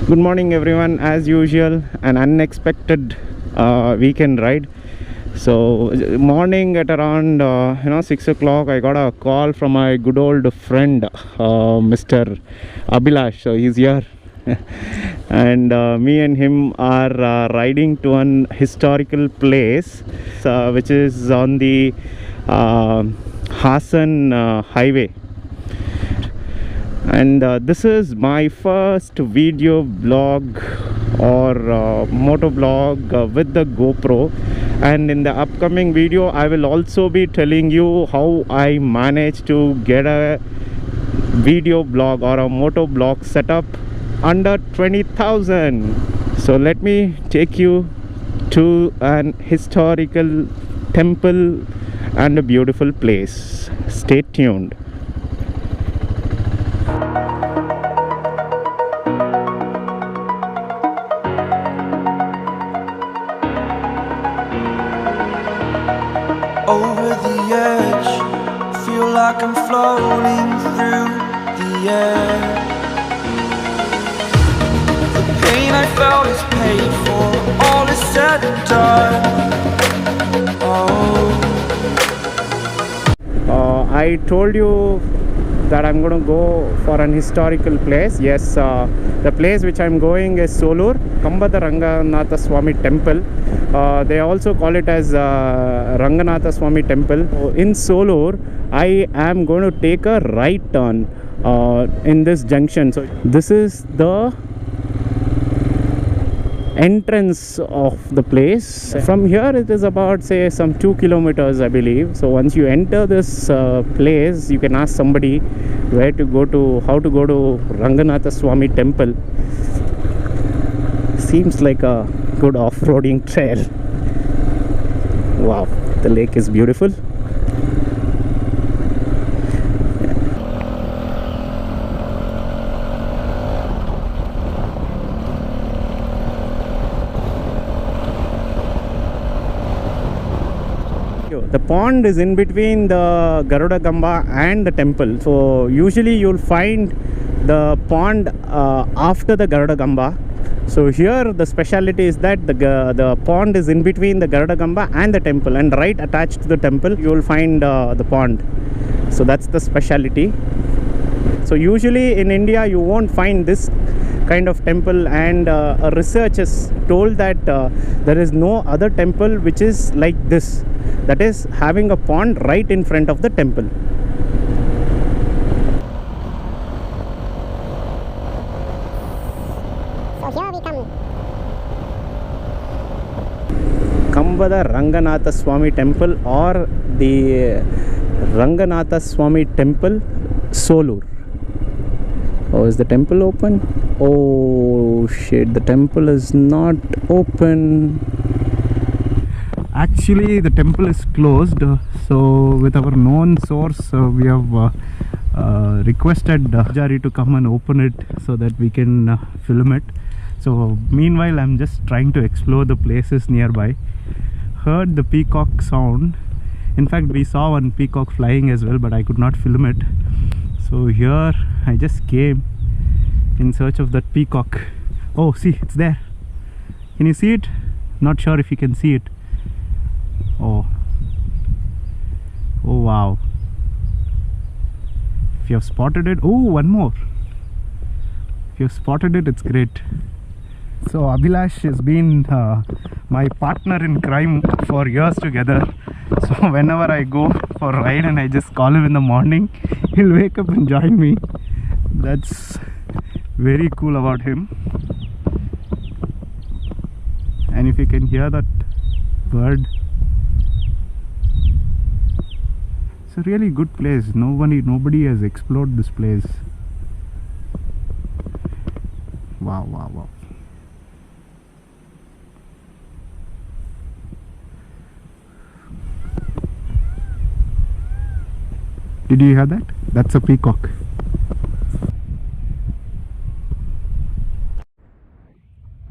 Good morning everyone. As usual, an unexpected weekend ride. So morning at around 6 o'clock I got a call from my good old friend Mr. Abhilash. So he's here and me and him are riding to an historical place which is on the Hassan highway. And this is my first video blog or moto blog with the GoPro, and in the upcoming video I will also be telling you how I managed to get a video blog or a moto blog setup under 20,000. So let me take you to an historical temple and a beautiful place. Stay tuned. Over the edge, feel like I'm floating through the air. The pain I felt is paid for, all is said and done. I told you that I'm going to go for an historical place. Yes, the place which I'm going is Solur, Kambada Ranganatha Swami Temple. They also call it as Ranganatha Swami Temple. In Solur, I am going to take a right turn in this junction. So this is the entrance of the place. From here it is about, say, some 2 kilometers, I believe. So once you enter this place, you can ask somebody where to go to, how to go to Ranganatha Swami Temple. Seems like a good off-roading trail. Wow, the lake is beautiful. The pond is in between the Garuda Gamba and the temple. So usually you'll find the pond after the Garuda Gamba. So here the speciality is that the pond is in between the Garuda Gamba and the temple, and right attached to the temple you will find the pond. So that's the speciality. So usually in India you won't find this kind of temple, and research has told that there is no other temple which is like this, that is having a pond right in front of the temple. So here we come. Kambada Ranganatha Swami Temple, or the Ranganatha Swami Temple, Solur. Oh, is the temple open? Oh shit, the temple is not open. Actually the temple is closed. So with our known source we have requested Jari to come and open it so that we can film it. So meanwhile I'm just trying to explore the places nearby. Heard the peacock sound. In fact we saw one peacock flying as well, but I could not film it. So here I just came in search of that peacock. Oh, see, it's there. Can you see it? Not sure if you can see it. Oh wow. If you have spotted it, oh, one more. If you have spotted it, it's great. So Abhilash has been my partner in crime for years together. So whenever I go for a ride and I just call him in the morning, he'll wake up and join me. That's very cool about him. And if you can hear that bird, it's a really good place. Nobody has explored this place. Wow. Did you hear that? That's a peacock.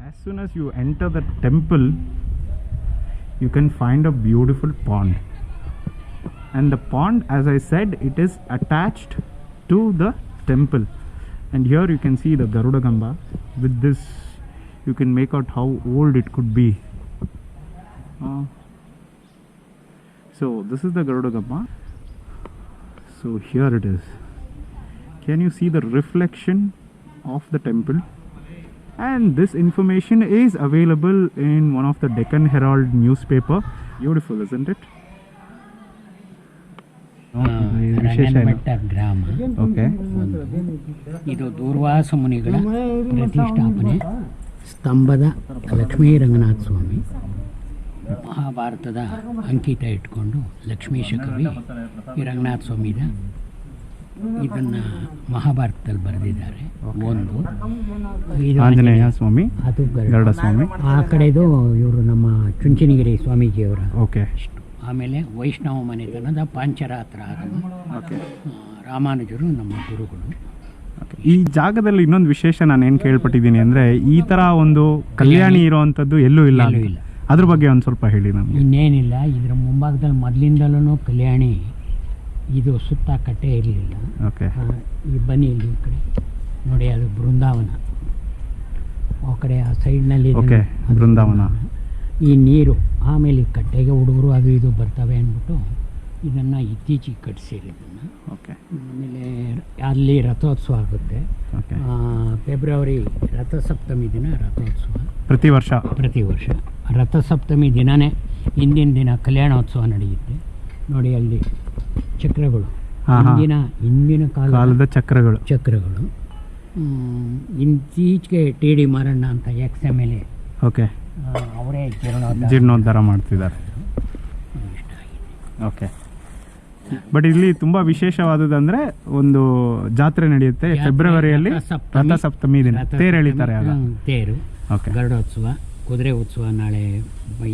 As soon as you enter the temple, you can find a beautiful pond. And the pond, as I said, it is attached to the temple. And here you can see the Garuda Gamba. With this you can make out how old it could be. So this is the Garuda Gamba. So here it is. Can you see the reflection of the temple? And this information is available in one of the Deccan Herald newspaper. Beautiful, isn't it? ರಂಗನಮಟ್ಟ ಗ್ರಾಮ. Okay. ಇದು ದೂರ್ವಾಸ ಮುನಿಗಳ ಪ್ರತಿಷ್ಠಾಪನೆ. ಸ್ತಂಭದ ಲಕ್ಷ್ಮೀ ರಂಗನಾಥ ಸ್ವಾಮಿ ಮಹಾಭಾರತದ ಅಂಕಿತ ಇಟ್ಕೊಂಡು ಲಕ್ಷ್ಮೀಶ ಕವಿ ಈ ರಂಗನಾಥ ಸ್ವಾಮಿದ ಇದನ್ನು ಮಹಾಭಾರತದಲ್ಲಿ ಬರೆದಿದ್ದಾರೆ. ಒಂದು ಇದು ಆಂಜನೇಯ ಸ್ವಾಮಿ, ಅದು ಗರುಡ ಸ್ವಾಮಿ. ಆ ಕಡೆದು ಇವರು ನಮ್ಮ ಚುಂಚನಗಿರಿ ಸ್ವಾಮೀಜಿಯವರ. ಓಕೆ. ಆಮೇಲೆ ವೈಷ್ಣವ ಮನೆತನದ ಪಾಂಚರಾತ್ರ ಆಗಮ. ರಾಮಾನುಜರು ನಮ್ಮ ಗುರುಗಳು. ಈ ಜಾಗದಲ್ಲಿ ಇನ್ನೊಂದು ವಿಶೇಷ ನಾನು ಏನು ಕೇಳ್ಪಟ್ಟಿದ್ದೀನಿ ಅಂದರೆ ಈ ಥರ ಒಂದು ಕಲ್ಯಾಣಿ ಇರೋವಂಥದ್ದು ಎಲ್ಲೂ ಇಲ್ಲ. ಅದ್ರ ಬಗ್ಗೆ ಒಂದು ಸ್ವಲ್ಪ ಹೇಳಿ ನಮಗೆ. ಇನ್ನೇನಿಲ್ಲ, ಇದರ ಮುಂಭಾಗದಲ್ಲಿ ಮೊದಲಿಂದಲೂ ಕಲ್ಯಾಣಿ ಇದು ಸುತ್ತ ಕಟ್ಟೆ ಇರಲಿಲ್ಲ. ಓಕೆ. ಈ ಬನ್ನಿ ಇಲ್ಲಿ ಈ ಕಡೆ ನೋಡಿ, ಅದು ಬೃಂದಾವನ. ಆ ಕಡೆ ಆ ಸೈಡ್ನಲ್ಲಿ ಓಕೆ, ಬೃಂದಾವನ. ಈ ನೀರು ಆಮೇಲೆ ಈ ಕಟ್ಟೆಗೆ ಹುಡುಗರು ಅದು ಇದು ಬರ್ತವೆ ಅಂದ್ಬಿಟ್ಟು ಇದನ್ನು ಇತ್ತೀಚೆಗೆ ಕಟ್ಟಿಸಿರೋದನ್ನು. ಓಕೆ. ಆಮೇಲೆ ಅಲ್ಲಿ ರಥೋತ್ಸವ ಆಗುತ್ತೆ. ಓಕೆ. ಫೆಬ್ರವರಿ ರಥಸಪ್ತಮಿ ದಿನ ರಥೋತ್ಸವ ಪ್ರತಿ ವರ್ಷ. ರಥಸಪ್ತಮಿ ದಿನವೇ ಹಿಂದಿನ ದಿನ ಕಲ್ಯಾಣೋತ್ಸವ ನಡೆಯುತ್ತೆ. ನೋಡಿ ಅಲ್ಲಿ ಚಕ್ರಗಳು, ಹಿಂದಿನ ಕಾಲದ ಚಕ್ರಗಳು. ಇತ್ತೀಚೆಗೆ ಟಿ ಡಿ ಮಾರಣ್ಣ ಅಂತ XMLA. ಓಕೆ. ಅವರೇ ಜೀರ್ಣೋದ್ಧಾರ ಮಾಡ್ತಿದ್ದಾರೆ. ಓಕೆ. ಬಟ್ ಇಲ್ಲಿ ತುಂಬ ವಿಶೇಷವಾದದಂದರೆ ಒಂದು ಜಾತ್ರೆ ನಡೆಯುತ್ತೆ ಫೆಬ್ರವರಿಯಲ್ಲಿ, ರಥಸಪ್ತಮಿ ದಿನ ತೇರು ಎಳಿತಾರೆ. ತೇರು. ಓಕೆ. ಗರುಡೋತ್ಸವ, ಕುದುರೆ ಉತ್ಸವ ನಾಳೆ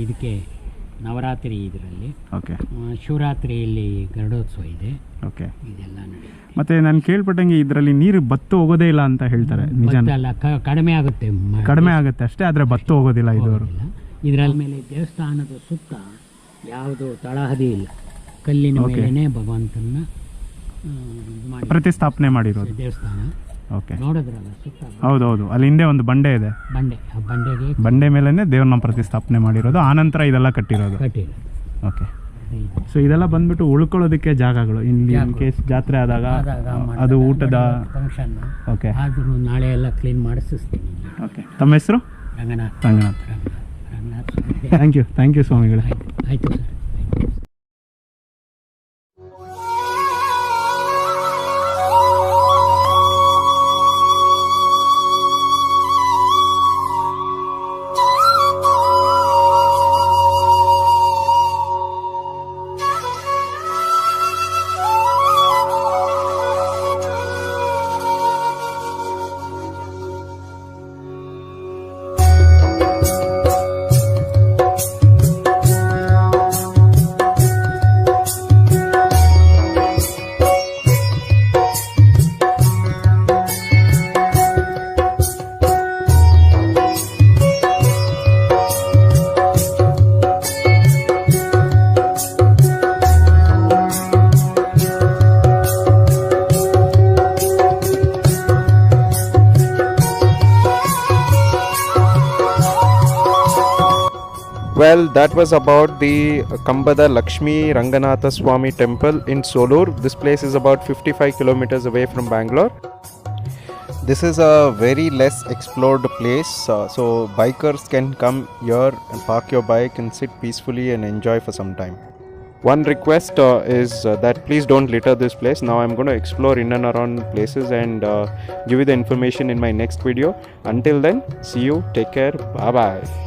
ಇದಕ್ಕೆ ನವರಾತ್ರಿ ಇದರಲ್ಲಿ. ಓಕೆ. ಶಿವರಾತ್ರಿಯಲ್ಲಿ ಗರುಡೋತ್ಸವ ಇದೆ. ಓಕೆ. ಇದೆಲ್ಲ ನಡೆಯುತ್ತೆ. ಮತ್ತೆ ನಾನು ಕೇಳ್ಪಟ್ಟಂಗೆ ಇದರಲ್ಲಿ ನೀರು ಬತ್ತು ಹೋಗೋದೇ ಇಲ್ಲ ಅಂತ ಹೇಳ್ತಾರೆ. ನಿಜ? ಕಡಿಮೆ ಆಗುತ್ತೆ ಅಷ್ಟೇ, ಆದರೆ ಬತ್ತು ಹೋಗೋದಿಲ್ಲ ಇದವರು. ಇದರಲ್ಲಿ ಮೇಲೆ ದೇವಸ್ಥಾನದ ಸುತ್ತ ಯಾವುದು ತಳಹದಿ ಇಲ್ಲ, ಕಲ್ಲಿನ ಮೇಲೆನೇ ಭಗವಂತನ ಪ್ರತಿಷ್ಠಾಪನೆ ಮಾಡಿರೋದು ದೇವಸ್ಥಾನ. ಓಕೆ. ನೋಡಿದ್ರಲ್ಲ ಸುತ್ತ? ಹೌದೌದು, ಅಲ್ಲಿ ಹಿಂದೆ ಒಂದು ಬಂಡೆ ಇದೆ. ಬಂಡೆ ಮೇಲೆನೆ ದೇವ್ರನ್ನ ಪ್ರತಿಷ್ಠಾಪನೆ ಮಾಡಿರೋದು. ಆನಂತರ ಇದೆಲ್ಲ ಕಟ್ಟಿರೋದು. ಓಕೆ. ಸೊ ಇದೆಲ್ಲ ಬಂದ್ಬಿಟ್ಟು ಉಳ್ಕೊಳ್ಳೋದಕ್ಕೆ ಜಾಗಗಳು. ಇಲ್ಲಿ ಇನ್ ಕೇಸ್ ಜಾತ್ರೆ ಆದಾಗ ಅದು ಊಟದ ಫಂಕ್ಷನ್. ಓಕೆ. ಆದರೂ ನಾಳೆ ಎಲ್ಲ ಕ್ಲೀನ್ ಮಾಡಿಸ್ತೀನಿ. ಓಕೆ. ತಮ್ಮ ಹೆಸರು? ರಂಗನಾಥ್. ಥ್ಯಾಂಕ್ ಯು ಸ್ವಾಮಿಗಳೇ. ಆಯಿತು sir. Well, that was about the Kambada Lakshmi Ranganatha Swami temple in Solur. This place is about 55 kilometers away from Bangalore. This is a very less explored place, so bikers can come here and park your bike and sit peacefully and enjoy for some time. One request is that please don't litter this place. Now I'm going to explore in and around places and give you the information in my next video. Until then, see you, take care, bye bye.